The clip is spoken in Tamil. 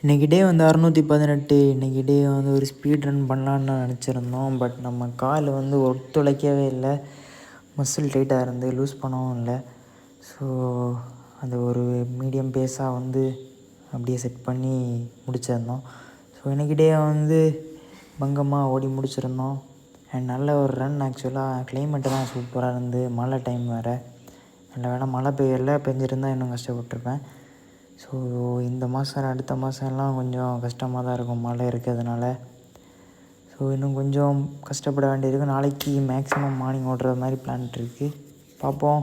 இன்றைக்கி டே வந்து 618. இன்றைக்கி டே வந்து ஒரு ஸ்பீட் ரன் பண்ணலான்னு நினச்சிருந்தோம். பட் நம்ம கால் வந்து ஒத்துழைக்கவே இல்லை. மசில் டைட்டாக இருந்து லூஸ் பண்ணவும் இல்லை. ஸோ அது ஒரு மீடியம் பேஸாக வந்து அப்படியே செட் பண்ணி முடிச்சிருந்தோம். ஸோ இன்றைக்கி டே வந்து பங்கமாக ஓடி முடிச்சிருந்தோம். அண்ட் நல்ல ஒரு ரன். ஆக்சுவலாக கிளைமேட்டு தான் சூப்பராக இருந்து, மழை டைம் வேறு. நல்ல வேளை மழை பெஞ்சிருந்தால் இன்னும் கஷ்டப்பட்டுருப்பேன். ஸோ இந்த மாதம் அடுத்த மாதம்லாம் கொஞ்சம் கஷ்டமாக தான் இருக்கும் மழை இருக்கிறதுனால. ஸோ இன்னும் கொஞ்சம் கஷ்டப்பட வேண்டியது. நாளைக்கு மேக்ஸிமம் மார்னிங் ஓடுற மாதிரி பிளான் இருக்குது. பார்ப்போம்.